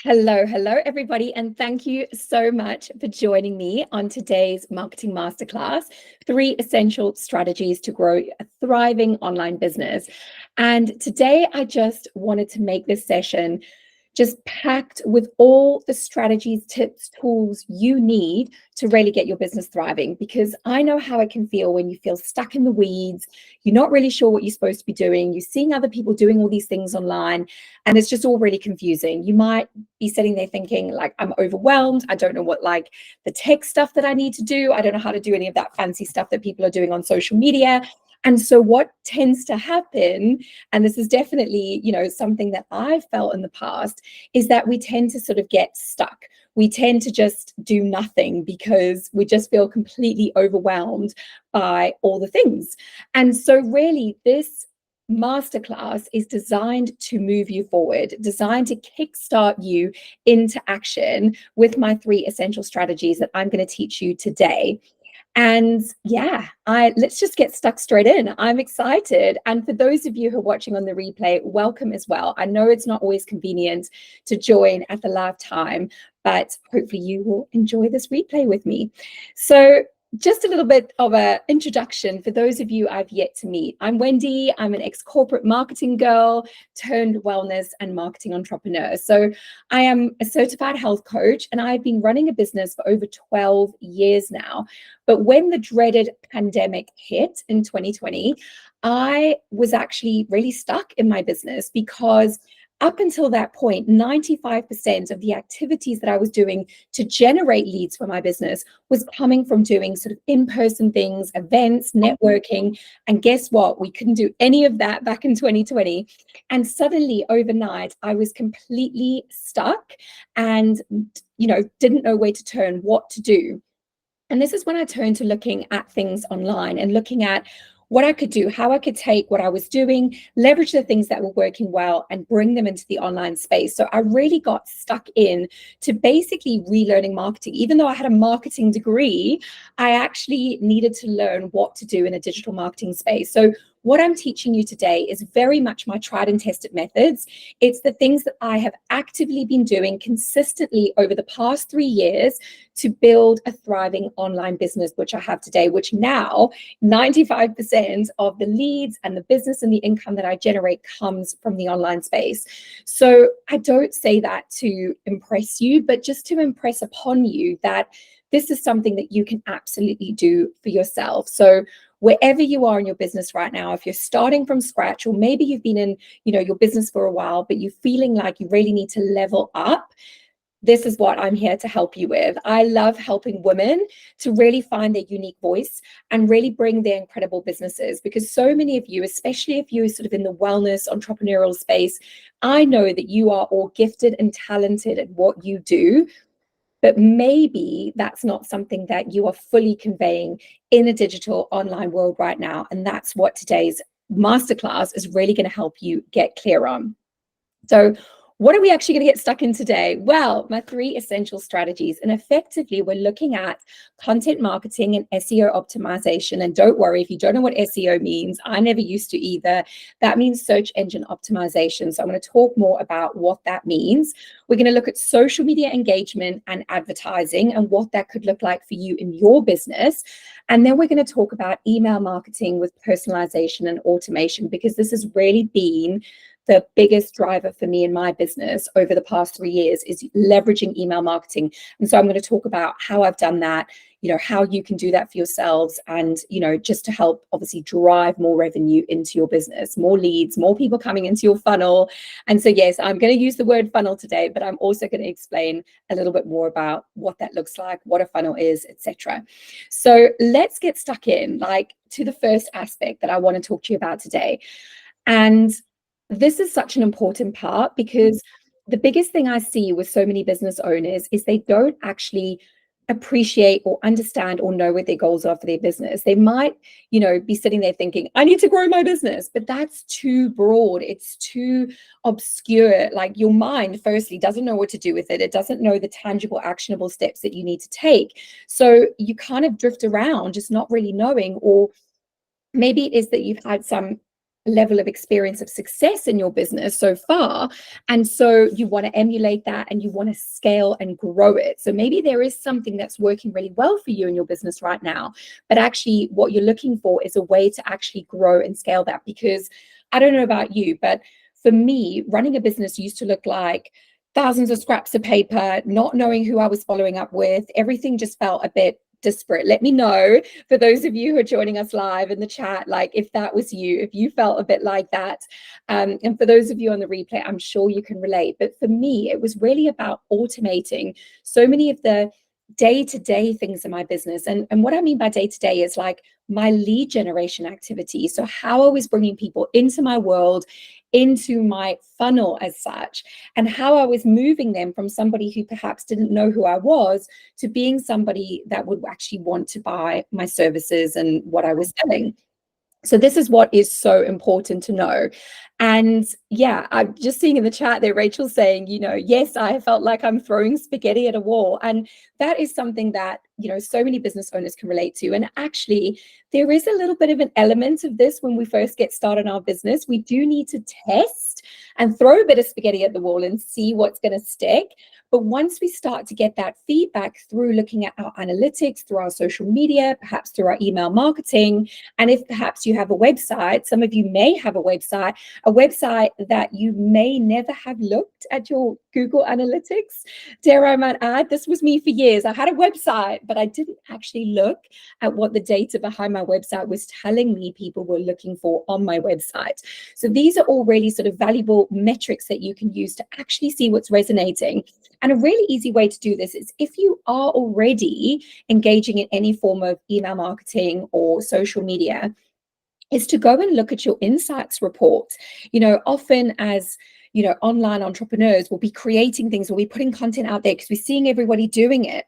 Hello, everybody, and thank you so much for joining me on today's Marketing Masterclass, 3 Essential Strategies to Grow a Thriving Online Business. And today I just wanted to make this session just packed with all the strategies, tips, tools you need to really get your business thriving, because I know how it can feel when you feel stuck in the weeds. You're not really sure what you're supposed to be doing. You're seeing other people doing all these things online, and it's just all really confusing. You might be sitting there thinking, like, I'm overwhelmed. I don't know what, like, the tech stuff that I need to do. I don't know how to do any of that fancy stuff that people are doing on social media. And so what tends to happen, and this is definitely, something that I've felt in the past, is that we tend to sort of get stuck. We tend to just do nothing because we just feel completely overwhelmed by all the things. And so really this masterclass is designed to move you forward, designed to kickstart you into action with my 3 essential strategies that I'm going to teach you today. And yeah, let's just get stuck straight in. I'm excited. And for those of you who are watching on the replay, welcome as well. I know it's not always convenient to join at the live time, but hopefully you will enjoy this replay with me. So just a little bit of an introduction for those of you I've yet to meet. I'm Wendy. I'm an ex-corporate marketing girl turned wellness and marketing entrepreneur. So I am a certified health coach, and I've been running a business for over 12 years now. But when the dreaded pandemic hit in 2020, I was actually really stuck in my business because up until that point, 95% of the activities that I was doing to generate leads for my business was coming from doing sort of in-person things, events, networking. And guess what? We couldn't do any of that back in 2020. And suddenly overnight, I was completely stuck and, didn't know where to turn, what to do. And this is when I turned to looking at things online and looking at what I could do, how I could take what I was doing, leverage the things that were working well, and bring them into the online space. So I really got stuck in to basically relearning marketing. Even though I had a marketing degree, I actually needed to learn what to do in a digital marketing space. So what I'm teaching you today is very much my tried and tested methods. It's the things that I have actively been doing consistently over the past 3 years to build a thriving online business, which I have today, which now 95% of the leads and the business and the income that I generate comes from the online space. So I don't say that to impress you, but just to impress upon you that this is something that you can absolutely do for yourself. So wherever you are in your business right now, if you're starting from scratch, or maybe you've been in, your business for a while, but you're feeling like you really need to level up, this is what I'm here to help you with. I love helping women to really find their unique voice and really bring their incredible businesses, because so many of you, especially if you're sort of in the wellness entrepreneurial space, I know that you are all gifted and talented at what you do, but maybe that's not something that you are fully conveying in a digital online world right now. And that's what today's masterclass is really going to help you get clear on. So what are we actually going to get stuck in today? Well, my 3 essential strategies. And effectively, we're looking at content marketing and SEO optimization. And don't worry, if you don't know what SEO means, I never used to either. That means search engine optimization. So I'm going to talk more about what that means. We're going to look at social media engagement and advertising and what that could look like for you in your business. And then we're going to talk about email marketing with personalization and automation, because this has really been the biggest driver for me in my business over the past 3 years, is leveraging email marketing. And so I'm going to talk about how I've done that, how you can do that for yourselves, and, just to help obviously drive more revenue into your business, more leads, more people coming into your funnel. And so, yes, I'm going to use the word funnel today, but I'm also going to explain a little bit more about what that looks like, what a funnel is, etc. So let's get stuck in, to the first aspect that I want to talk to you about today. And this is such an important part, because the biggest thing I see with so many business owners is they don't actually appreciate or understand or know what their goals are for their business. They might, be sitting there thinking, I need to grow my business, but that's too broad. It's too obscure. Like, your mind, firstly, doesn't know what to do with it. It doesn't know the tangible, actionable steps that you need to take. So you kind of drift around just not really knowing, or maybe it is that you've had some level of experience of success in your business so far. And so you want to emulate that and you want to scale and grow it. So maybe there is something that's working really well for you in your business right now, but actually what you're looking for is a way to actually grow and scale that. Because I don't know about you, but for me, running a business used to look like thousands of scraps of paper, not knowing who I was following up with. Everything just felt a bit disparate. Let me know, for those of you who are joining us live in the chat, like if that was you, if you felt a bit like that. And for those of you on the replay, I'm sure you can relate. But for me, it was really about automating so many of the day-to-day things in my business. And what I mean by day-to-day is like my lead generation activity. So how I was bringing people into my world, into my funnel as such, and how I was moving them from somebody who perhaps didn't know who I was to being somebody that would actually want to buy my services and what I was selling. So this is what is so important to know. And yeah, I'm just seeing in the chat there, Rachel saying, yes, I felt like I'm throwing spaghetti at a wall. And that is something that, so many business owners can relate to. And actually, there is a little bit of an element of this when we first get started in our business. We do need to test and throw a bit of spaghetti at the wall and see what's going to stick. But once we start to get that feedback through looking at our analytics, through our social media, perhaps through our email marketing, and if perhaps you have a website, some of you may have a website that you may never have looked at your Google Analytics. Dare I might add, this was me for years. I had a website, but I didn't actually look at what the data behind my website was telling me people were looking for on my website. So these are all really sort of valuable metrics that you can use to actually see what's resonating. And a really easy way to do this is if you are already engaging in any form of email marketing or social media, is to go and look at your insights report. Often as online entrepreneurs will be creating things, we'll be putting content out there because we're seeing everybody doing it.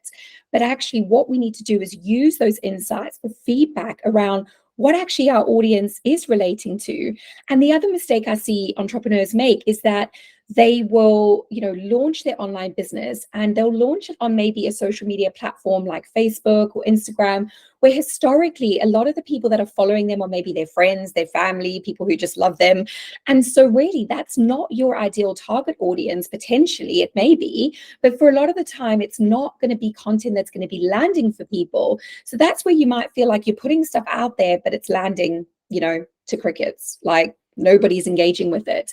But actually what we need to do is use those insights for feedback around what actually our audience is relating to. And the other mistake I see entrepreneurs make is that they will, launch their online business and they'll launch it on maybe a social media platform like Facebook or Instagram, where historically a lot of the people that are following them are maybe their friends, their family, people who just love them. And so really that's not your ideal target audience. Potentially it may be, but for a lot of the time it's not going to be content that's going to be landing for people. So that's where you might feel like you're putting stuff out there, but it's landing, to crickets, like nobody's engaging with it.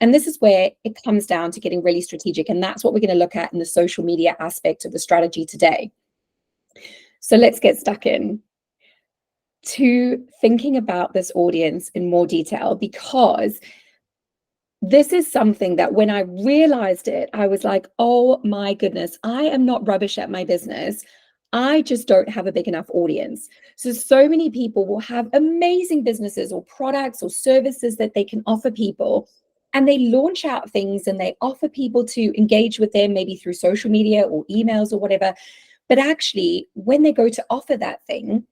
And this is where it comes down to getting really strategic. And that's what we're going to look at in the social media aspect of the strategy today. So let's get stuck in to thinking about this audience in more detail, because this is something that when I realized it, I was like, oh my goodness, I am not rubbish at my business. I just don't have a big enough audience. So many people will have amazing businesses or products or services that they can offer people. And they launch out things and they offer people to engage with them, maybe through social media or emails or whatever. But actually, when they go to offer that thing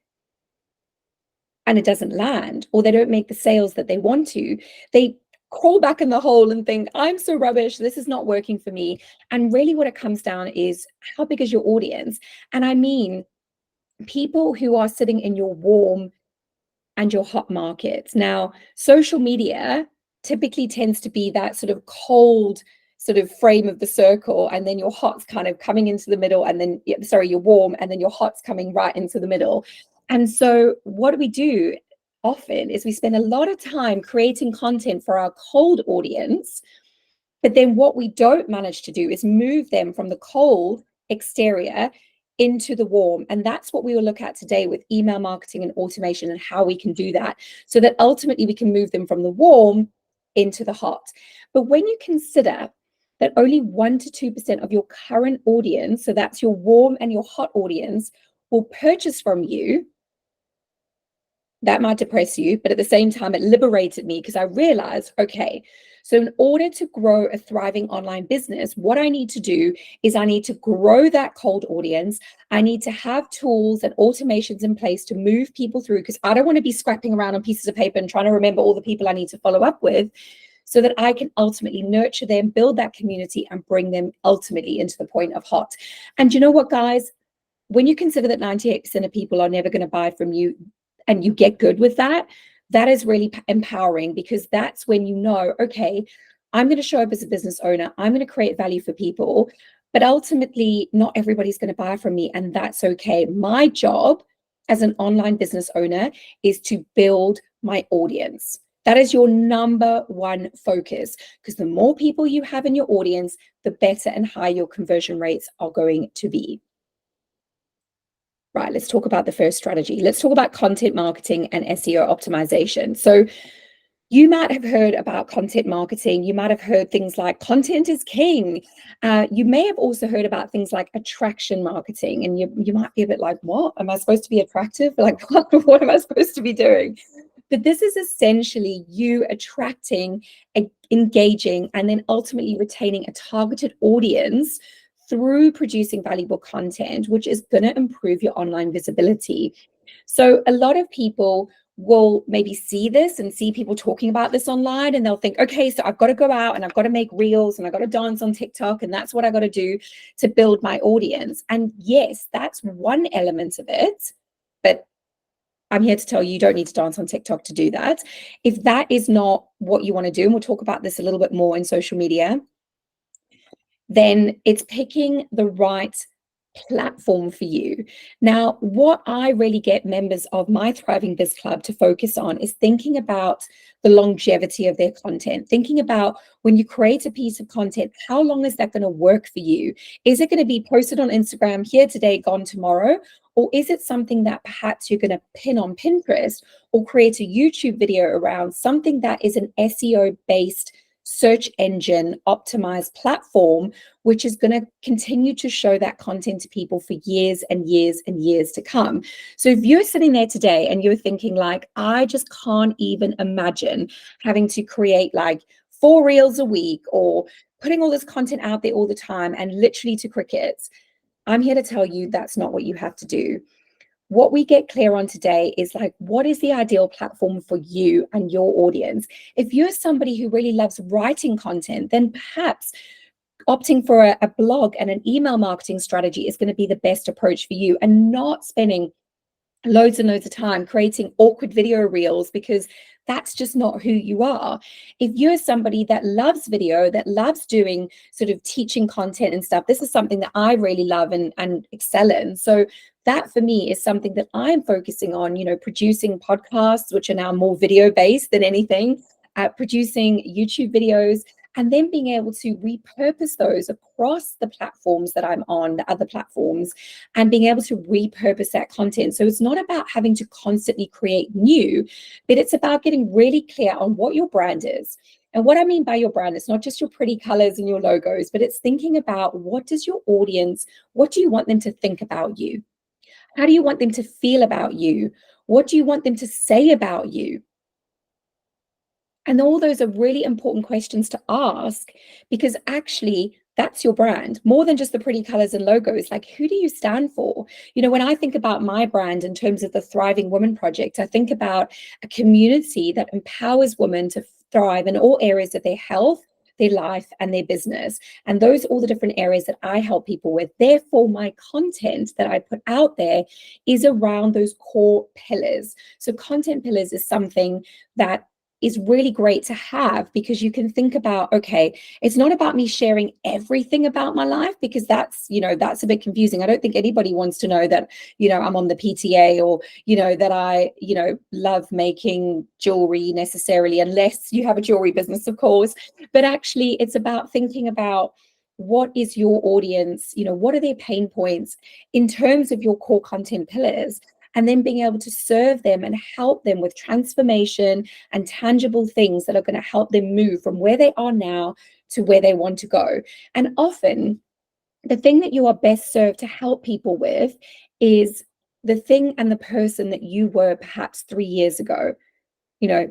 and it doesn't land, or they don't make the sales that they want to, they crawl back in the hole and think, I'm so rubbish, this is not working for me. And really what it comes down is, how big is your audience? And I mean, people who are sitting in your warm and your hot markets. Now, social media typically tends to be that sort of cold sort of frame of the circle, and then your hot's kind of coming into the middle, and then, you're warm, and then your hot's coming right into the middle. And so what do we do often is we spend a lot of time creating content for our cold audience, but then what we don't manage to do is move them from the cold exterior into the warm. And that's what we will look at today with email marketing and automation, and how we can do that so that ultimately we can move them from the warm into the hot. But when you consider that only 1 to 2% of your current audience, so that's your warm and your hot audience, will purchase from you, that might depress you, but at the same time, it liberated me because I realized, okay, so in order to grow a thriving online business, what I need to do is I need to grow that cold audience. I need to have tools and automations in place to move people through, because I don't want to be scrapping around on pieces of paper and trying to remember all the people I need to follow up with, so that I can ultimately nurture them, build that community, and bring them ultimately into the point of hot. And you know what, guys? When you consider that 98% of people are never going to buy from you, and you get good with that, That is really empowering, because that's when you know, okay, I'm going to show up as a business owner. I'm going to create value for people, but ultimately not everybody's going to buy from me, and that's okay. My job as an online business owner is to build my audience. That is your number one focus, because the more people you have in your audience, the better and higher your conversion rates are going to be. Right, let's talk about the first strategy. Let's talk about content marketing and SEO optimization. So you might have heard about content marketing. You might have heard things like content is king. You may have also heard about things like attraction marketing. And you might be a bit like, what? Am I supposed to be attractive? Like, what am I supposed to be doing? But this is essentially you attracting, engaging, and then ultimately retaining a targeted audience through producing valuable content, which is going to improve your online visibility. So a lot of people will maybe see this and see people talking about this online, and they'll think, okay, so I've got to go out and I've got to make reels and I've got to dance on TikTok, and that's what I got to do to build my audience. And yes, that's one element of it, but I'm here to tell you, you don't need to dance on TikTok to do that. If that is not what you want to do, and we'll talk about this a little bit more in social media, then it's picking the right platform for you. Now, what I really get members of my Thriving Biz Club to focus on is thinking about the longevity of their content, thinking about when you create a piece of content, how long is that going to work for you? Is it going to be posted on Instagram here today, gone tomorrow? Or is it something that perhaps you're going to pin on Pinterest or create a YouTube video around, something that is an SEO based search engine optimized platform, which is going to continue to show that content to people for years and years and years to come. So if you're sitting there today and you're thinking like, I just can't even imagine having to create like 4 reels a week or putting all this content out there all the time and literally to crickets, I'm here to tell you that's not what you have to do. What we get clear on today is like, what is the ideal platform for you and your audience? If you're somebody who really loves writing content, then perhaps opting for a blog and an email marketing strategy is going to be the best approach for you, and not spending loads and loads of time creating awkward video reels, because that's just not who you are. If you're somebody that loves video, that loves doing sort of teaching content and stuff, this is something that I really love and excel in. So that for me is something that I'm focusing on, producing podcasts, which are now more video based than anything, producing YouTube videos, and then being able to repurpose those across the platforms that I'm on, the other platforms, and being able to repurpose that content. So it's not about having to constantly create new, but it's about getting really clear on what your brand is. And what I mean by your brand, it's not just your pretty colors and your logos, but it's thinking about, what does your audience, what do you want them to think about you? How do you want them to feel about you? What do you want them to say about you? And all those are really important questions to ask, because actually that's your brand, more than just the pretty colors and logos. Like, who do you stand for? When I think about my brand in terms of the Thriving Woman Project, I think about a community that empowers women to thrive in all areas of their health, their life, and their business. And those are all the different areas that I help people with. Therefore, my content that I put out there is around those core pillars. So content pillars is something that is really great to have, because you can think about, okay, it's not about me sharing everything about my life, because that's a bit confusing. I don't think anybody wants to know that, I'm on the PTA, or, that I, love making jewelry necessarily, unless you have a jewelry business, of course. But actually, it's about thinking about, what is your audience, what are their pain points in terms of your core content pillars, and then being able to serve them and help them with transformation and tangible things that are going to help them move from where they are now to where they want to go. And often the thing that you are best served to help people with is the thing and the person that you were perhaps 3 years ago.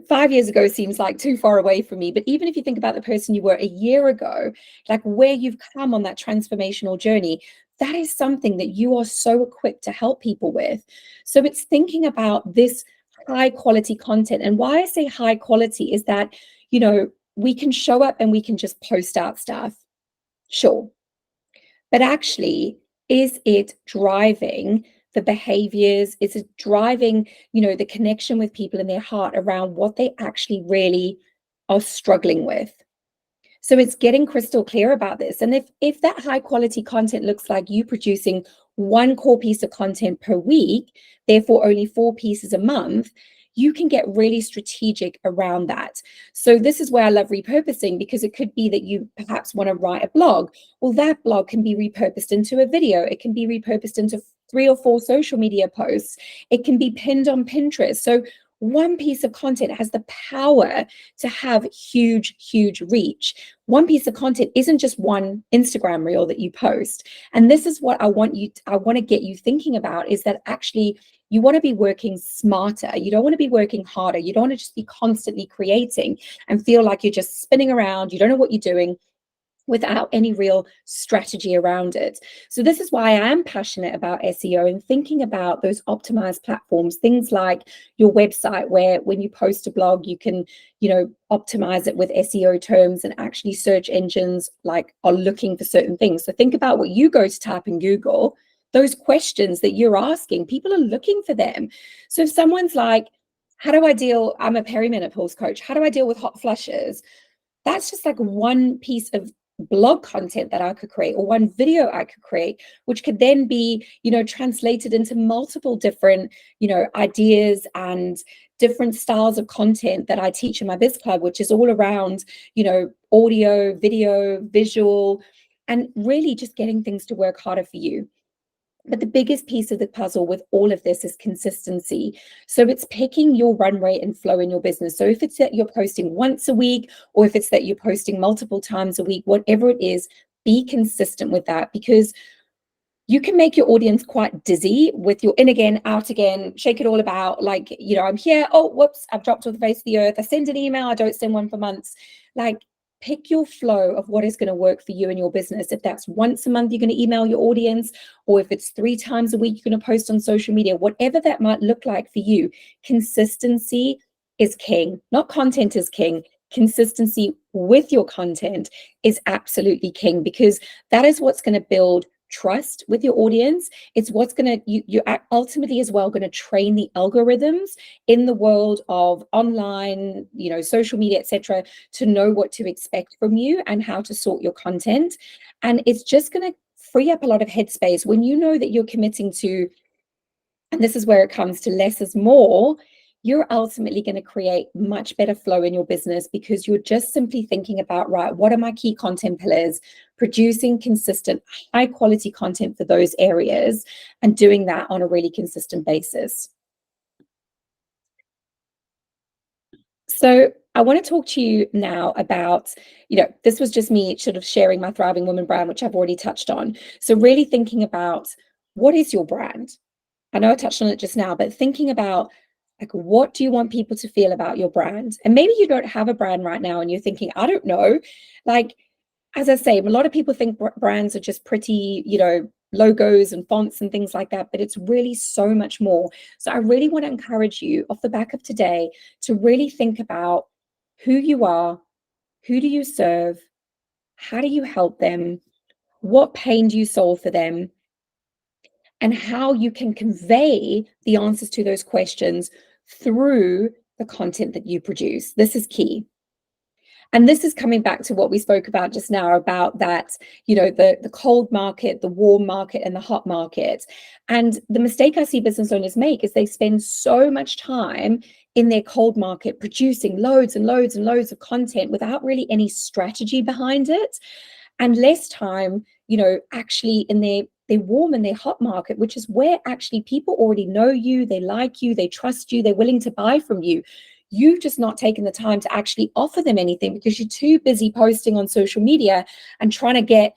5 years ago seems like too far away from me, but even if you think about the person you were a year ago, like where you've come on that transformational journey, that is something that you are so equipped to help people with. So it's thinking about this high quality content. And why I say high quality is that, we can show up and we can just post out stuff. Sure. But actually, is it driving the behaviors, it's driving, the connection with people in their heart around what they actually really are struggling with. So it's getting crystal clear about this. And if that high quality content looks like you producing one core piece of content per week, therefore only 4 pieces a month, you can get really strategic around that. So this is where I love repurposing, because it could be that you perhaps want to write a blog. Well, that blog can be repurposed into a video. It can be repurposed into 3 or 4 social media posts. It can be pinned on Pinterest. So one piece of content has the power to have huge, huge reach. One piece of content isn't just one Instagram reel that you post. And this is what I want to get you thinking about, is that actually you want to be working smarter. You don't want to be working harder. You don't want to just be constantly creating and feel like you're just spinning around. You don't know what you're doing without any real strategy around it. So this is why I am passionate about SEO and thinking about those optimized platforms, things like your website, where when you post a blog, you can, optimize it with SEO terms, and actually search engines are looking for certain things. So think about what you go to type in Google. Those questions that you're asking, people are looking for them. So if someone's like, I'm a perimenopause coach, how do I deal with hot flushes? That's just like one piece of blog content that I could create, or one video I could create, which could then be, translated into multiple different, ideas and different styles of content that I teach in my Biz Club, which is all around, audio, video, visual, and really just getting things to work harder for you. But the biggest piece of the puzzle with all of this is consistency. So it's picking your run rate and flow in your business. So if it's that you're posting once a week, or if it's that you're posting multiple times a week, whatever it is, be consistent with that, because you can make your audience quite dizzy with your in again, out again, shake it all about. I'm here. Oh, whoops, I've dropped off the face of the earth. I send an email. I don't send one for months. Pick your flow of what is going to work for you and your business. If that's once a month, you're going to email your audience, or if it's 3 times a week, you're going to post on social media, whatever that might look like for you. Consistency is king. Not content is king. Consistency with your content is absolutely king, because that is what's going to build trust with your audience. It's what's going to, you ultimately as well going to train the algorithms in the world of online, social media, etc., to know what to expect from you and how to sort your content. And it's just going to free up a lot of headspace when you know that you're committing to, and this is where it comes to less is more. You're ultimately going to create much better flow in your business, because you're just simply thinking about, right, what are my key content pillars, producing consistent, high quality content for those areas, and doing that on a really consistent basis. So I want to talk to you now about, this was just me sort of sharing my Thriving Woman brand, which I've already touched on. So really thinking about, what is your brand? I know I touched on it just now, but thinking about, what do you want people to feel about your brand? And maybe you don't have a brand right now and you're thinking, I don't know. As I say, a lot of people think brands are just pretty, logos and fonts and things like that, but it's really so much more. So I really want to encourage you off the back of today to really think about who you are, who do you serve, how do you help them, what pain do you solve for them, and how you can convey the answers to those questions through the content that you produce. This is key. And this is coming back to what we spoke about just now, about that, the cold market, the warm market, and the hot market. And the mistake I see business owners make is they spend so much time in their cold market producing loads and loads and loads of content without really any strategy behind it, and less time, actually in their warm and their hot market, which is where actually people already know you, they like you, they trust you, they're willing to buy from you. You've just not taken the time to actually offer them anything, because you're too busy posting on social media and trying to get,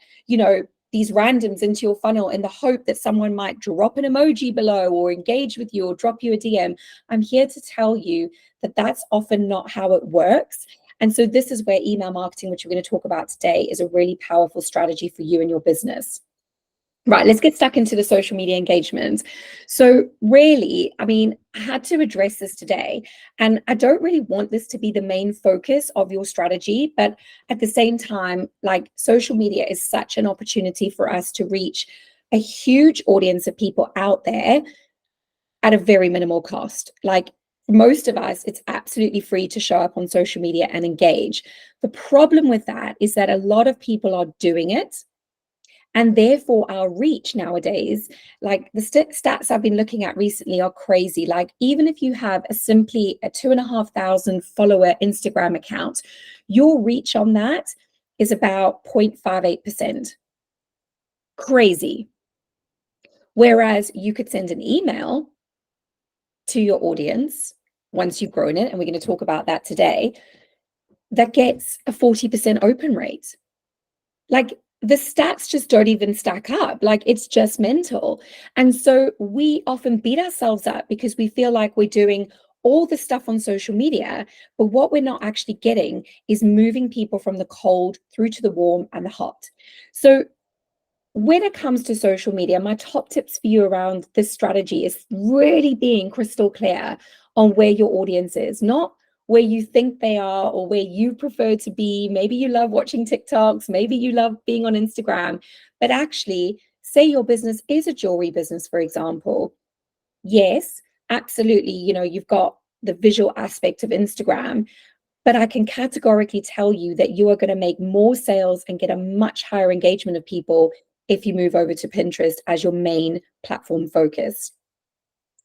these randoms into your funnel in the hope that someone might drop an emoji below or engage with you or drop you a DM. I'm here to tell you that that's often not how it works. And so this is where email marketing, which we're going to talk about today, is a really powerful strategy for you and your business. Right, let's get stuck into the social media engagement. So really, I had to address this today, and I don't really want this to be the main focus of your strategy, but at the same time, social media is such an opportunity for us to reach a huge audience of people out there at a very minimal cost. Like most of us, it's absolutely free to show up on social media and engage. The problem with that is that a lot of people are doing it. And therefore, our reach nowadays, like the stats I've been looking at recently are crazy. Like, even if you have simply a 2,500 follower Instagram account, your reach on that is about 0.58%. Crazy. Whereas you could send an email to your audience once you've grown it, and we're going to talk about that today, that gets a 40% open rate. Like, the stats just don't even stack up. Like, it's just mental. And so we often beat ourselves up because we feel like we're doing all the stuff on social media, but what we're not actually getting is moving people from the cold through to the warm and the hot. So when it comes to social media, my top tips for you around this strategy is really being crystal clear on where your audience is, not where you think they are or where you prefer to be. Maybe you love watching TikToks, maybe you love being on Instagram, but actually, say your business is a jewelry business, for example. Yes, absolutely. You've got the visual aspect of Instagram, but I can categorically tell you that you are going to make more sales and get a much higher engagement of people if you move over to Pinterest as your main platform focus.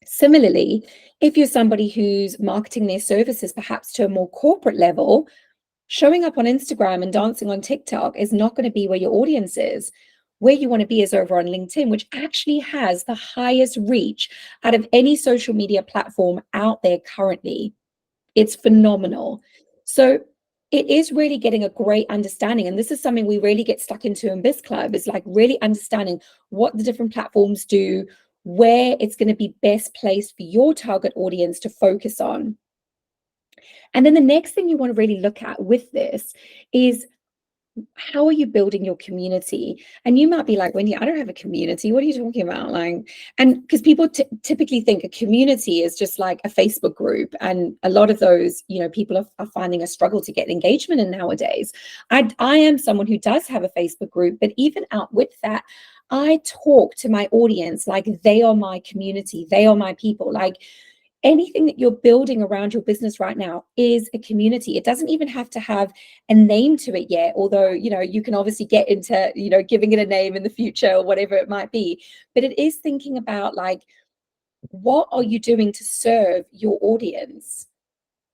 Similarly, if you're somebody who's marketing their services perhaps to a more corporate level, showing up on Instagram and dancing on TikTok is not going to be where your audience is. Where you want to be is over on LinkedIn, which actually has the highest reach out of any social media platform out there currently. It's phenomenal. So it is really getting a great understanding. And this is something we really get stuck into in Biz Club, is like really understanding what the different platforms do, where it's going to be best placed for your target audience to focus on. And then the next thing you want to really look at with this is, how are you building your community? And you might be like, Wendy, I don't have a community. What are you talking about? Like, and because people typically think a community is just like a Facebook group. And a lot of those, people are finding a struggle to get engagement in nowadays. I am someone who does have a Facebook group, but even out with that, I talk to my audience like they are my community. They are my people. Like, anything that you're building around your business right now is a community. It doesn't even have to have a name to it yet, although, you can obviously get into, giving it a name in the future or whatever it might be. But it is thinking about, like, what are you doing to serve your audience?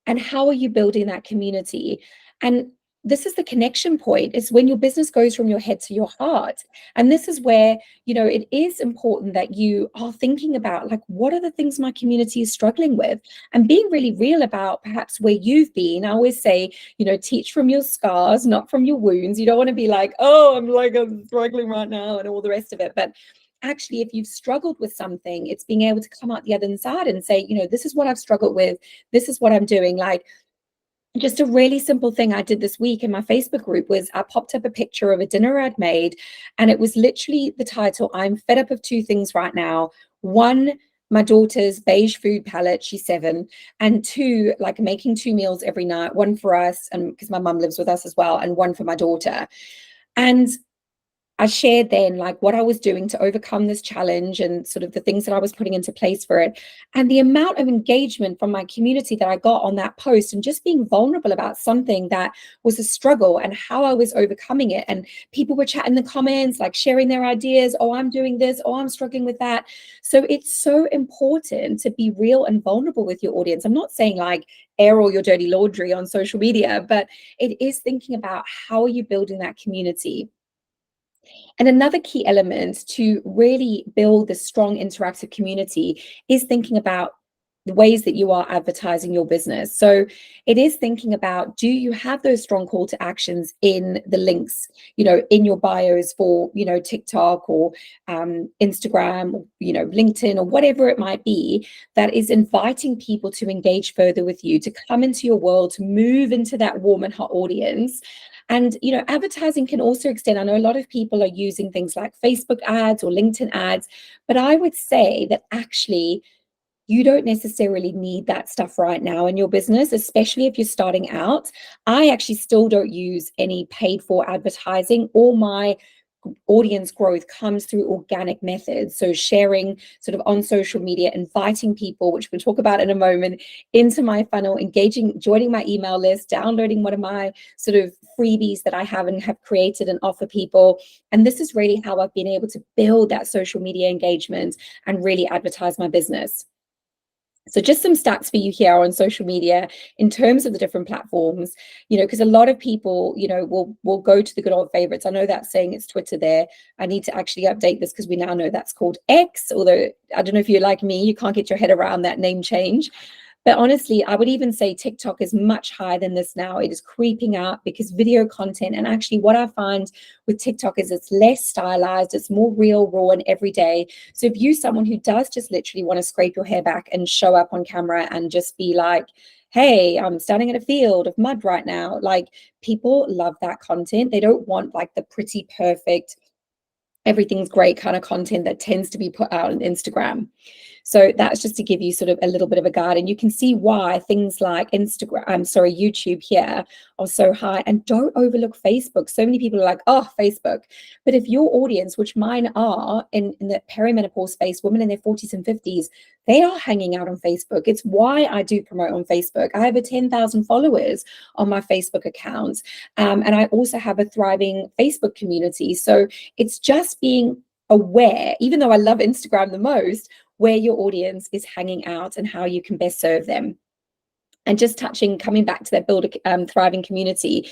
And how are you building that community? And this is the connection point. It's when your business goes from your head to your heart. And this is where, it is important that you are thinking about, like, what are the things my community is struggling with, and being really real about perhaps where you've been. I always say, teach from your scars, not from your wounds. You don't want to be like, oh, I'm struggling right now and all the rest of it. But actually, if you've struggled with something, it's being able to come out the other side and say, this is what I've struggled with. This is what I'm doing. Like, just a really simple thing I did this week in my Facebook group was I popped up a picture of a dinner I'd made, and it was literally the title, I'm fed up of two things right now. One, my daughter's beige food palette, she's 7, and 2, like making 2 meals every night, one for us, and because my mum lives with us as well, and one for my daughter. And I shared then like what I was doing to overcome this challenge and sort of the things that I was putting into place for it. And the amount of engagement from my community that I got on that post, and just being vulnerable about something that was a struggle and how I was overcoming it. And people were chatting in the comments, like sharing their ideas. Oh, I'm doing this. Oh, I'm struggling with that. So it's so important to be real and vulnerable with your audience. I'm not saying like air all your dirty laundry on social media, but it is thinking about, how are you building that community? And another key element to really build this strong interactive community is thinking about the ways that you are advertising your business. So it is thinking about, do you have those strong call to actions in the links, in your bios for, TikTok or Instagram, LinkedIn or whatever it might be, that is inviting people to engage further with you, to come into your world, to move into that warm and hot audience. And, advertising can also extend. I know a lot of people are using things like Facebook ads or LinkedIn ads, but I would say that actually you don't necessarily need that stuff right now in your business, especially if you're starting out. I actually still don't use any paid for advertising. All my audience growth comes through organic methods. So sharing sort of on social media, inviting people, which we'll talk about in a moment, into my funnel, engaging, joining my email list, downloading one of my sort of freebies that I have and have created and offer people. And this is really how I've been able to build that social media engagement and really advertise my business. So just some stats for you here on social media in terms of the different platforms, because a lot of people, will go to the good old favorites. I know that's saying it's Twitter there. I need to actually update this because we now know that's called X, although I don't know if you're like me, you can't get your head around that name change. But honestly, I would even say TikTok is much higher than this now. It is creeping up because video content, and actually what I find with TikTok is it's less stylized, it's more real, raw, and everyday. So if you're someone who does just literally want to scrape your hair back and show up on camera and just be like, hey, I'm standing in a field of mud right now, like, people love that content. They don't want like the pretty, perfect, everything's great kind of content that tends to be put out on Instagram. So that's just to give you sort of a little bit of a guide, and you can see why things like YouTube here are so high. And don't overlook Facebook. So many people are like, oh, Facebook. But if your audience, which mine are in the perimenopause space, women in their 40s and 50s, they are hanging out on Facebook. It's why I do promote on Facebook. I have over 10,000 followers on my Facebook accounts. And I also have a thriving Facebook community. So it's just being aware, even though I love Instagram the most, where your audience is hanging out and how you can best serve them. And just coming back to that build a thriving community,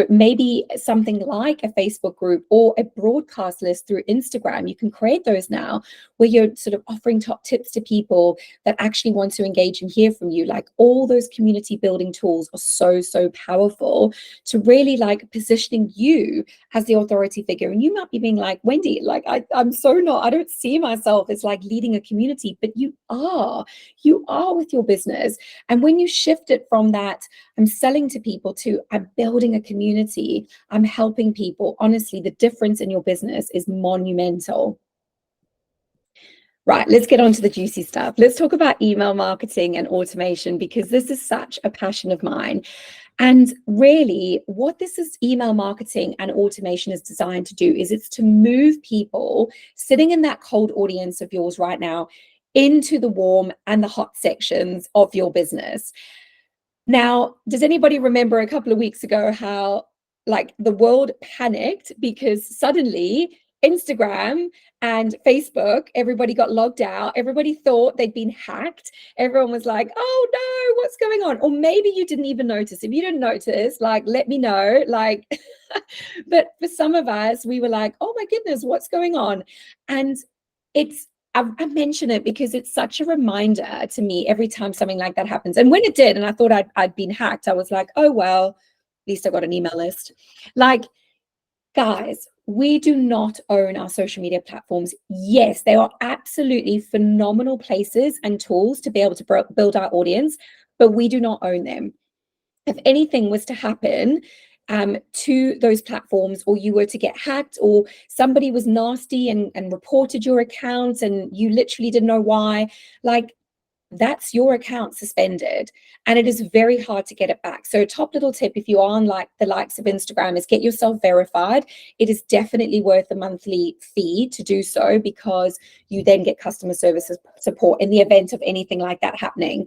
maybe something like a Facebook group or a broadcast list through Instagram. You can create those now where you're sort of offering top tips to people that actually want to engage and hear from you. Like, all those community building tools are so, so powerful to really like positioning you as the authority figure. And you might be being like, Wendy, like I'm so not, I don't see myself as like leading a community, but you are with your business. And when you shift it from that, I'm selling to people, to I'm building a community, I'm helping people, honestly, the difference in your business is monumental. Right, let's get on to the juicy stuff. Let's talk about email marketing and automation, because this is such a passion of mine. And really, what this is, email marketing and automation is designed to do is it's to move people sitting in that cold audience of yours right now into the warm and the hot sections of your business. Now, does anybody remember a couple of weeks ago how like the world panicked because suddenly Instagram and Facebook, everybody got logged out. Everybody thought they'd been hacked. Everyone was like, oh no, what's going on? Or maybe you didn't even notice. If you didn't notice, like, let me know. Like, but for some of us, we were like, oh my goodness, what's going on? And I mention it because it's such a reminder to me every time something like that happens. And when it did, and I thought I'd been hacked, I was like, oh, well, at least I got an email list. Like, guys, we do not own our social media platforms. Yes, they are absolutely phenomenal places and tools to be able to build our audience, but we do not own them. If anything was to happen to those platforms, or you were to get hacked, or somebody was nasty and reported your account and you literally didn't know why, like, that's your account suspended, and it is very hard to get it back. So top little tip, if you are on like the likes of Instagram, is get yourself verified. It is definitely worth the monthly fee to do so, because you then get customer services support in the event of anything like that happening.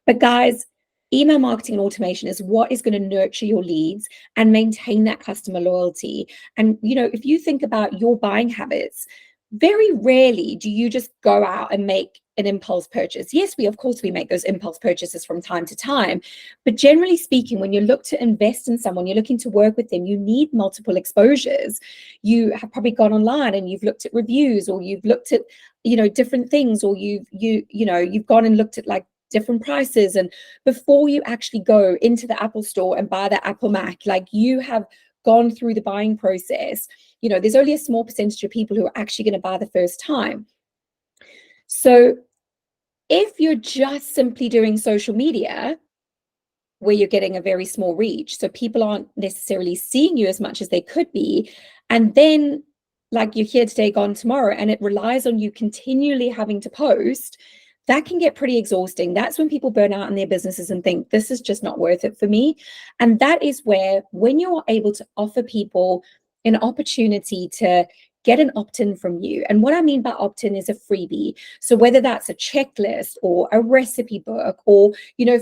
But guys, email marketing and automation is what is going to nurture your leads and maintain that customer loyalty. And, if you think about your buying habits, very rarely do you just go out and make an impulse purchase. Yes, of course we make those impulse purchases from time to time, but generally speaking, when you look to invest in someone, you're looking to work with them, you need multiple exposures. You have probably gone online and you've looked at reviews, or you've looked at, different things, or you've gone and looked at like different prices, and before you actually go into the Apple store and buy that Apple Mac, like, you have gone through the buying process. There's only a small percentage of people who are actually going to buy the first time. So if you're just simply doing social media, where you're getting a very small reach, so people aren't necessarily seeing you as much as they could be, and then like you're here today, gone tomorrow, and it relies on you continually having to post, that can get pretty exhausting. That's when people burn out in their businesses and think, this is just not worth it for me. And that is where, when you're able to offer people an opportunity to get an opt-in from you. And what I mean by opt-in is a freebie. So whether that's a checklist or a recipe book, or,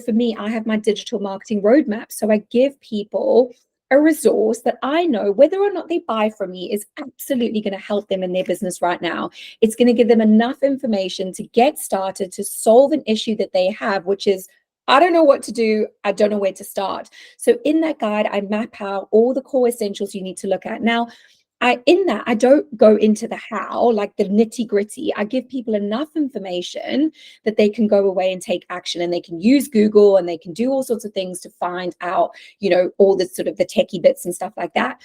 for me, I have my digital marketing roadmap. So I give people a resource that I know whether or not they buy from me is absolutely going to help them in their business right now. It's going to give them enough information to get started, to solve an issue that they have, which is, I don't know what to do. I don't know where to start. So in that guide, I map out all the core essentials you need to look at. Now, I don't go into the how, like the nitty gritty. I give people enough information that they can go away and take action, and they can use Google and they can do all sorts of things to find out, all the sort of the techie bits and stuff like that.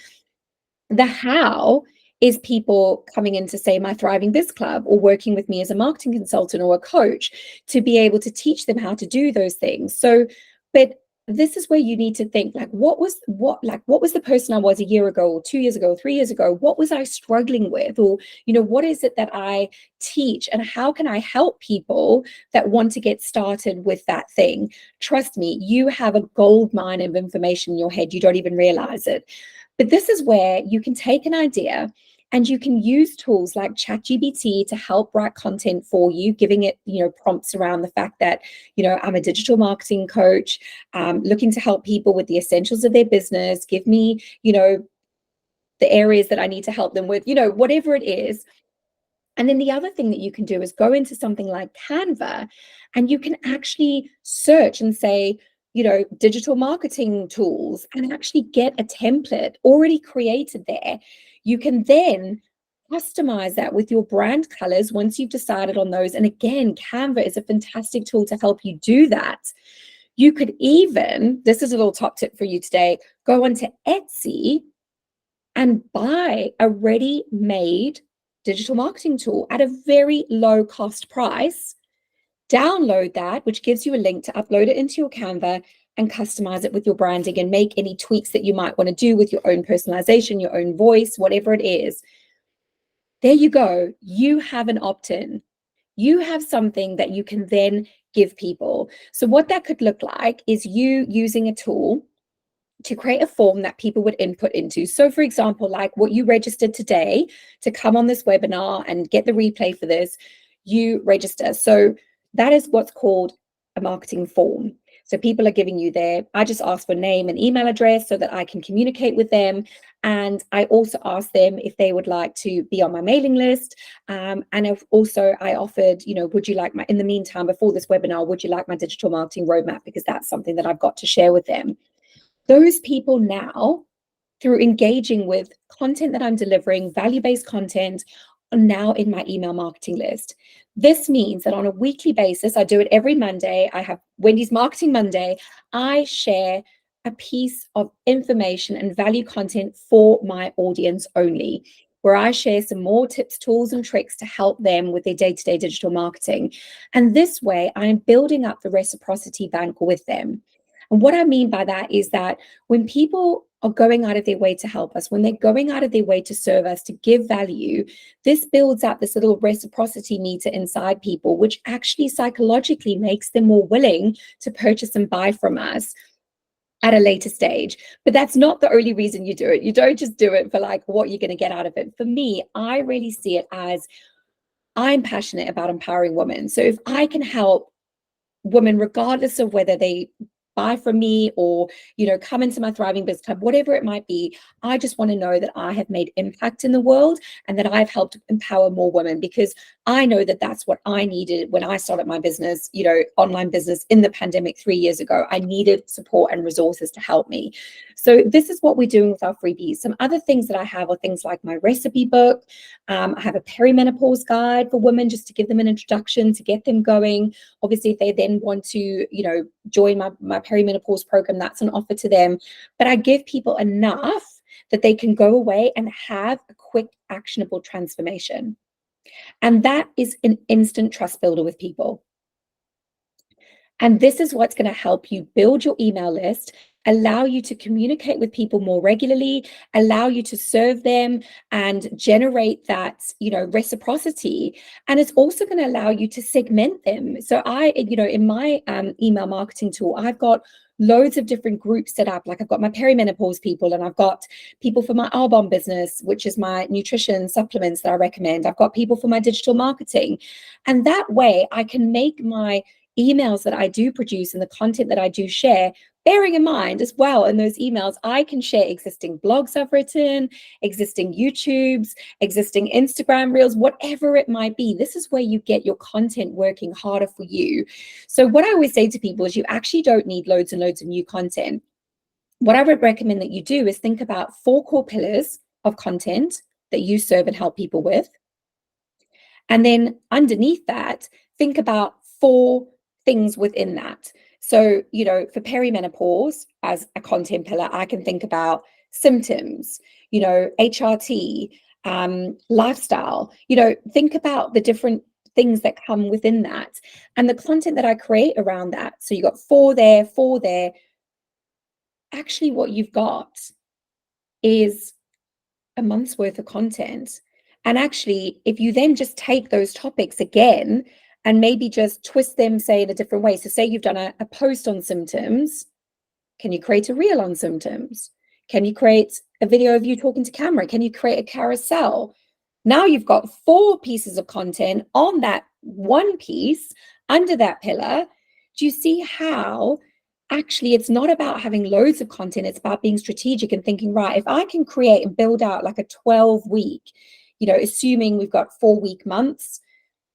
The how is people coming into, say, my Thriving Biz Club, or working with me as a marketing consultant or a coach to be able to teach them how to do those things. So, but this is where you need to think, like, what was the person I was a year ago, or 2 years ago, 3 years ago? What was I struggling with? Or, what is it that I teach, and how can I help people that want to get started with that thing? Trust me, you have a gold mine of information in your head. You don't even realize it. But this is where you can take an idea and you can use tools like ChatGPT to help write content for you, giving it, prompts around the fact that, I'm a digital marketing coach, looking to help people with the essentials of their business. Give me, the areas that I need to help them with, whatever it is. And then the other thing that you can do is go into something like Canva, and you can actually search and say, digital marketing tools, and actually get a template already created there. You can then customize that with your brand colors once you've decided on those. And again, Canva is a fantastic tool to help you do that. You could even, this is a little top tip for you today, go onto Etsy and buy a ready-made digital marketing tool at a very low cost price. Download that, which gives you a link to upload it into your Canva and customize it with your branding, and make any tweaks that you might want to do with your own personalization, your own voice, whatever it is. There you go. You have an opt-in. You have something that you can then give people. So what that could look like is you using a tool to create a form that people would input into. So for example, like what you registered today to come on this webinar and get the replay for this, you register. So that is what's called a marketing form. So people are giving you I just ask for name and email address so that I can communicate with them. And I also ask them if they would like to be on my mailing list. And if also I offered, would you like in the meantime, before this webinar, would you like my digital marketing roadmap? Because that's something that I've got to share with them. Those people now, through engaging with content that I'm delivering, value-based content, are now in my email marketing list. This means that on a weekly basis, I do it every Monday. I have Wendy's Marketing Monday. I share a piece of information and value content for my audience only, where I share some more tips, tools, and tricks to help them with their day-to-day digital marketing. And this way, I'm building up the reciprocity bank with them. And what I mean by that is that when people are going out of their way to help us, when they're going out of their way to serve us, to give value, this builds up this little reciprocity meter inside people, which actually psychologically makes them more willing to purchase and buy from us at a later stage. But that's not the only reason you do it. You don't just do it for like what you're going to get out of it. For me, I really see it as, I'm passionate about empowering women. So if I can help women, regardless of whether they buy from me or, come into my Thriving Biz Club, whatever it might be, I just want to know that I have made impact in the world and that I've helped empower more women, because I know that that's what I needed when I started my business, online business in the pandemic 3 years ago. I needed support and resources to help me. So this is what we're doing with our freebies. Some other things that I have are things like my recipe book. I have a perimenopause guide for women, just to give them an introduction, to get them going. Obviously, if they then want to, join my perimenopause program, that's an offer to them. But I give people enough that they can go away and have a quick, actionable transformation. And that is an instant trust builder with people. And this is what's going to help you build your email list, allow you to communicate with people more regularly, allow you to serve them and generate that, reciprocity. And it's also going to allow you to segment them. So in my email marketing tool, I've got loads of different groups set up. Like I've got my perimenopause people, and I've got people for my Arbonne business, which is my nutrition supplements that I recommend. I've got people for my digital marketing. And that way I can make my emails that I do produce and the content that I do share, bearing in mind as well in those emails, I can share existing blogs I've written, existing YouTubes, existing Instagram reels, whatever it might be. This is where you get your content working harder for you. So what I always say to people is you actually don't need loads and loads of new content. What I would recommend that you do is think about 4 core pillars of content that you serve and help people with. And then underneath that, think about 4 things within that. So, for perimenopause as a content pillar, I can think about symptoms, HRT, lifestyle, think about the different things that come within that and the content that I create around that. So you got 4 there, 4 there. Actually, what you've got is a month's worth of content. And actually, if you then just take those topics again and maybe just twist them, say, in a different way. So say you've done a post on symptoms. Can you create a reel on symptoms? Can you create a video of you talking to camera? Can you create a carousel? Now you've got 4 pieces of content on that one piece under that pillar. Do you see how actually it's not about having loads of content? It's about being strategic and thinking, right, if I can create and build out like a 12-week, assuming we've got 4-week months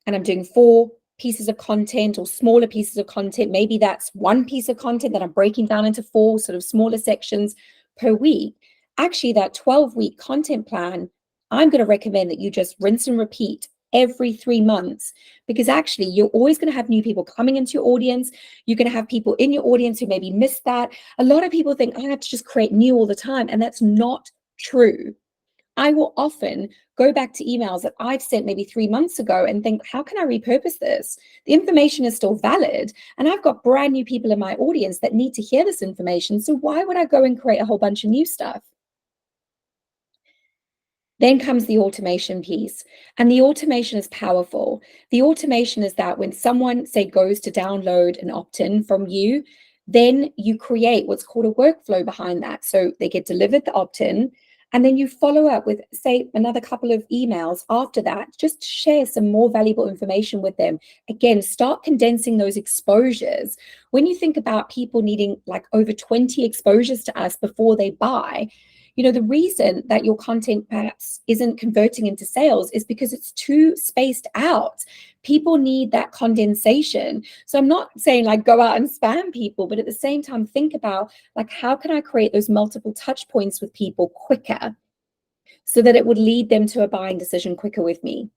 and I'm doing 4 pieces of content or smaller pieces of content, maybe that's 1 piece of content that I'm breaking down into 4 sort of smaller sections per week. Actually, that 12-week content plan, I'm going to recommend that you just rinse and repeat every 3 months, because actually you're always going to have new people coming into your audience. You're going to have people in your audience who maybe missed that. A lot of people think I have to just create new all the time, and that's not true. I will often go back to emails that I've sent maybe 3 months ago and think, how can I repurpose this? The information is still valid, and I've got brand new people in my audience that need to hear this information. So why would I go and create a whole bunch of new stuff? Then comes the automation piece, and the automation is powerful. The automation is that when someone, say, goes to download an opt-in from you, then you create what's called a workflow behind that. So they get delivered the opt-in, and then you follow up with, say, another couple of emails after that, just to share some more valuable information with them. Again, start condensing those exposures. When you think about people needing like over 20 exposures to us before they buy, the reason that your content perhaps isn't converting into sales is because it's too spaced out. People need that condensation. So I'm not saying like go out and spam people, but at the same time, think about like, how can I create those multiple touch points with people quicker so that it would lead them to a buying decision quicker with me?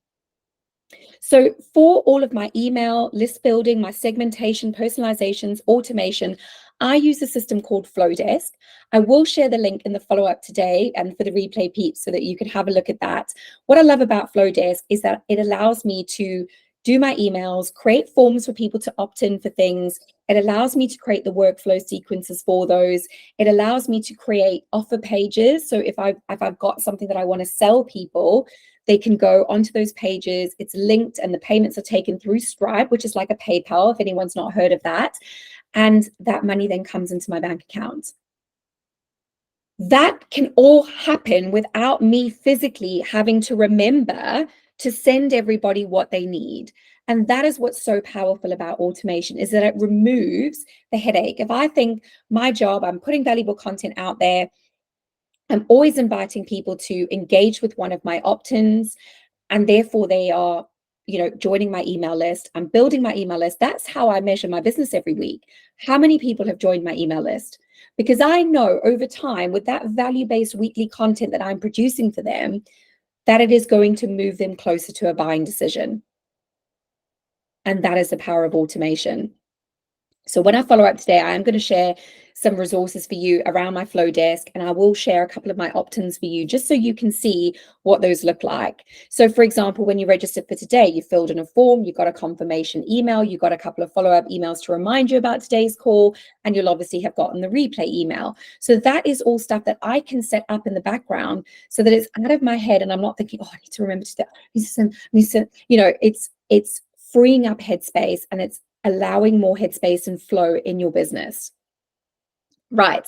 So for all of my email, list building, my segmentation, personalizations, automation, I use a system called Flowdesk. I will share the link in the follow-up today and for the replay peeps so that you can have a look at that. What I love about Flowdesk is that it allows me to do my emails, create forms for people to opt in for things. It allows me to create the workflow sequences for those. It allows me to create offer pages. So if I've got something that I want to sell people, they can go onto those pages. It's linked and the payments are taken through Stripe, which is like a PayPal, if anyone's not heard of that. And that money then comes into my bank account. That can all happen without me physically having to remember to send everybody what they need. And that is what's so powerful about automation, is that it removes the headache. If I think my job, I'm putting valuable content out there, I'm always inviting people to engage with one of my opt-ins, and therefore they are, joining my email list. I'm building my email list. That's how I measure my business every week. How many people have joined my email list? Because I know over time, with that value-based weekly content that I'm producing for them, that it is going to move them closer to a buying decision. And that is the power of automation. So when I follow up today, I am going to share some resources for you around my Flowdesk, and I will share a couple of my opt-ins for you just so you can see what those look like. So for example, when you registered for today, you filled in a form, you got a confirmation email, you got a couple of follow-up emails to remind you about today's call, and you'll obviously have gotten the replay email. So that is all stuff that I can set up in the background so that it's out of my head and I'm not thinking, oh, I need to remember to it's freeing up headspace, and it's allowing more headspace and flow in your business. Right.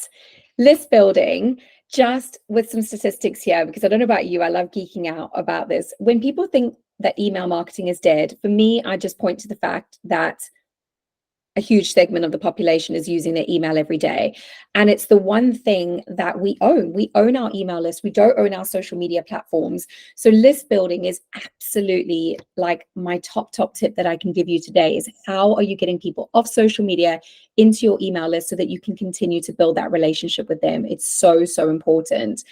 List building, just with some statistics here, because I don't know about you, I love geeking out about this. When people think that email marketing is dead, for me, I just point to the fact that a huge segment of the population is using their email every day. And it's the one thing that we own. We own our email list. We don't own our social media platforms. So list building is absolutely like my top tip that I can give you today is how are you getting people off social media into your email list so that you can continue to build that relationship with them. It's so important.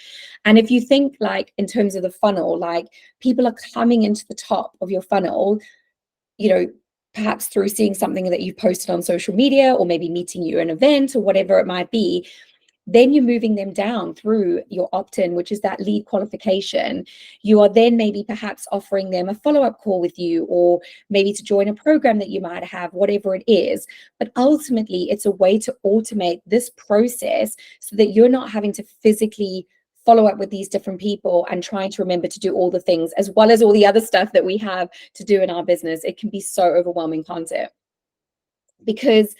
And if you think like in terms of the funnel, like people are coming into the top of your funnel, you know, perhaps through seeing something that you've posted on social media or maybe meeting you at an event or whatever it might be, then you're moving them down through your opt-in, which is that lead qualification. You are then maybe perhaps offering them a follow-up call with you or maybe to join a program that you might have, whatever it is. But ultimately, it's a way to automate this process so that you're not having to physically follow up with these different people and trying to remember to do all the things as well as all the other stuff that we have to do in our business. It can be so overwhelming, can't it? Because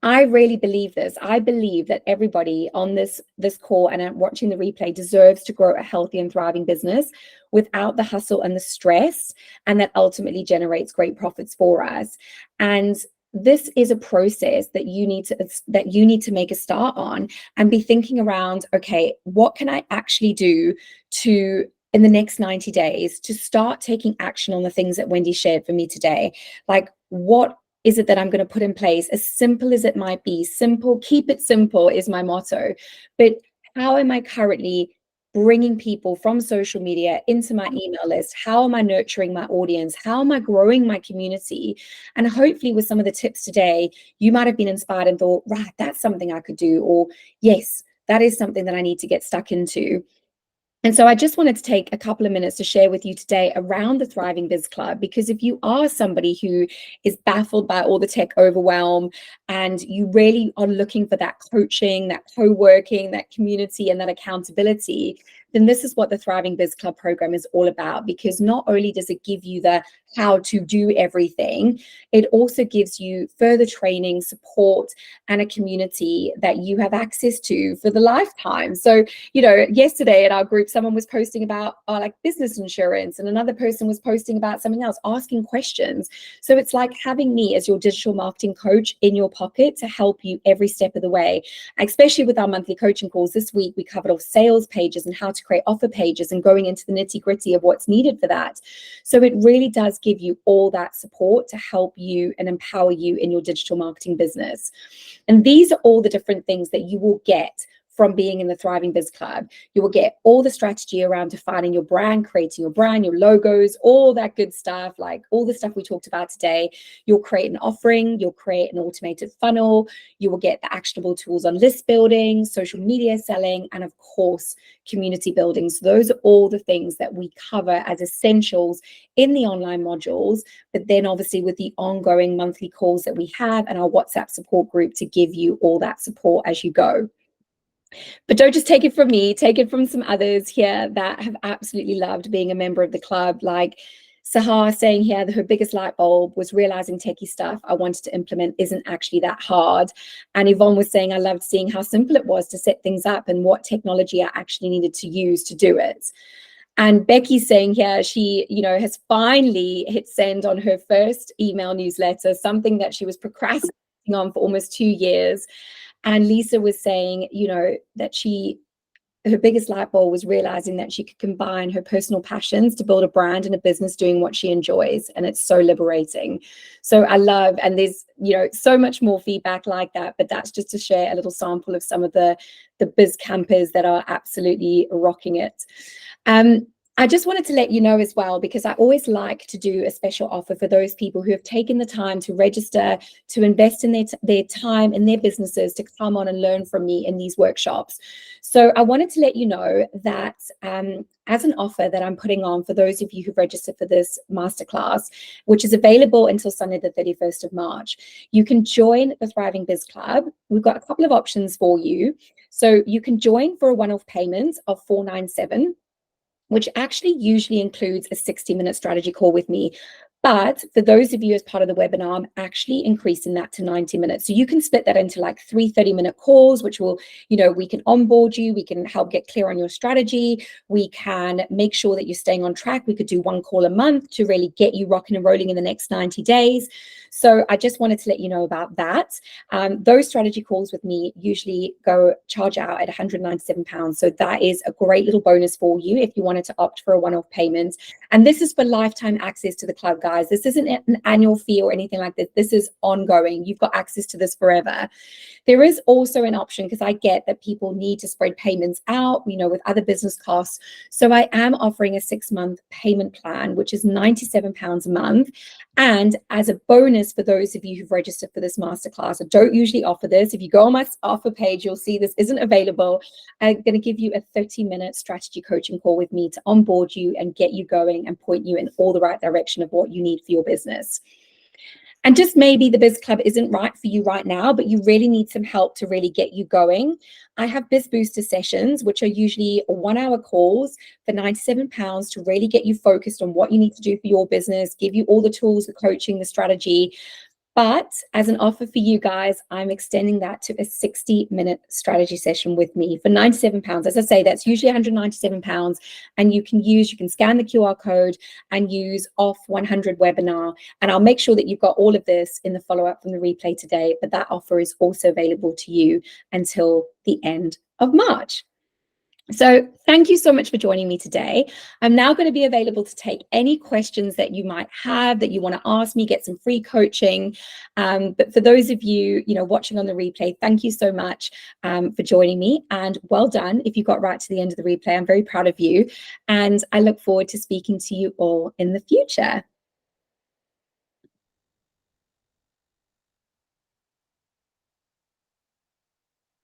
I really believe this. I believe that everybody on this call and watching the replay deserves to grow a healthy and thriving business without the hustle and the stress, and that ultimately generates great profits for us. And this is a process that you need to make a start on and be thinking around, okay, what can I actually do to in the next 90 days to start taking action on the things that Wendy shared for me today? Like, what is it that I'm going to put in place? As simple as it might be, simple, keep it simple is my motto. But how am I currently bringing people from social media into my email list? How am I nurturing my audience? How am I growing my community? And hopefully with some of the tips today, you might have been inspired and thought, right, that's something I could do. Or yes, that is something that I need to get stuck into. And so I just wanted to take a couple of minutes to share with you today around the Thriving Biz Club, because if you are somebody who is baffled by all the tech overwhelm and you really are looking for that coaching, that co-working, that community and that accountability, then this is what the Thriving Biz Club program is all about. Because not only does it give you the how to do everything, it also gives you further training, support, and a community that you have access to for the lifetime. So, yesterday in our group, someone was posting about like business insurance, and another person was posting about something else, asking questions. So it's like having me as your digital marketing coach in your pocket to help you every step of the way, especially with our monthly coaching calls. This week, we covered off sales pages and how to create offer pages and going into the nitty-gritty of what's needed for that. So it really does give you all that support to help you and empower you in your digital marketing business. And these are all the different things that you will get from being in the Thriving Biz Club. You will get all the strategy around defining your brand, creating your brand, your logos, all that good stuff, like all the stuff we talked about today. You'll create an offering, you'll create an automated funnel, you will get the actionable tools on list building, social media selling, and of course, community building. So those are all the things that we cover as essentials in the online modules, but then obviously with the ongoing monthly calls that we have and our WhatsApp support group to give you all that support as you go. But don't just take it from me, take it from some others here that have absolutely loved being a member of the club. Like Sahar saying here that her biggest light bulb was realizing techie stuff I wanted to implement isn't actually that hard. And Yvonne was saying, I loved seeing how simple it was to set things up and what technology I actually needed to use to do it. And Becky's saying here she, has finally hit send on her first email newsletter, something that she was procrastinating on for almost 2 years. And Lisa was saying, that her biggest light bulb was realizing that she could combine her personal passions to build a brand and a business doing what she enjoys. And it's so liberating. So I love, and there's, so much more feedback like that, but that's just to share a little sample of some of the biz campers that are absolutely rocking it. I just wanted to let you know as well, because I always like to do a special offer for those people who have taken the time to register, to invest in their time in their businesses, to come on and learn from me in these workshops. So I wanted to let you know that as an offer that I'm putting on for those of you who've registered for this masterclass, which is available until Sunday, the 31st of March, you can join the Thriving Biz Club. We've got a couple of options for you. So you can join for a one-off payment of $497, which actually usually includes a 60-minute strategy call with me. But for those of you as part of the webinar, I'm actually increasing that to 90 minutes. So you can split that into like 3 30-minute calls, which will, we can onboard you, we can help get clear on your strategy, we can make sure that you're staying on track. We could do 1 call a month to really get you rocking and rolling in the next 90 days. So I just wanted to let you know about that. Those strategy calls with me usually charge out at £197. So that is a great little bonus for you if you wanted to opt for a one-off payment. And this is for lifetime access to the club, guys. This isn't an annual fee or anything like this. This is ongoing. You've got access to this forever. There is also an option, because I get that people need to spread payments out, with other business costs. So I am offering a 6-month payment plan, which is £97 a month. And as a bonus for those of you who've registered for this masterclass, I don't usually offer this. If you go on my offer page, you'll see this isn't available. I'm going to give you a 30-minute strategy coaching call with me to onboard you and get you going and point you in all the right direction of what you need for your business. And just maybe the Biz Club isn't right for you right now, but you really need some help to really get you going. I have Biz Booster sessions, which are usually 1-hour calls for £97 to really get you focused on what you need to do for your business, give you all the tools, the coaching, the strategy. But as an offer for you guys, I'm extending that to a 60-minute strategy session with me for £97. As I say, that's usually £197. And you can scan the QR code and use off 100 webinar. And I'll make sure that you've got all of this in the follow-up from the replay today. But that offer is also available to you until the end of March. So thank you so much for joining me today. I'm now going to be available to take any questions that you might have, that you want to ask me, get some free coaching. But for those of you, watching on the replay, thank you so much for joining me, and well done if you got right to the end of the replay. I'm very proud of you, and I look forward to speaking to you all in the future.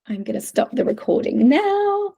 I'm going to stop the recording now.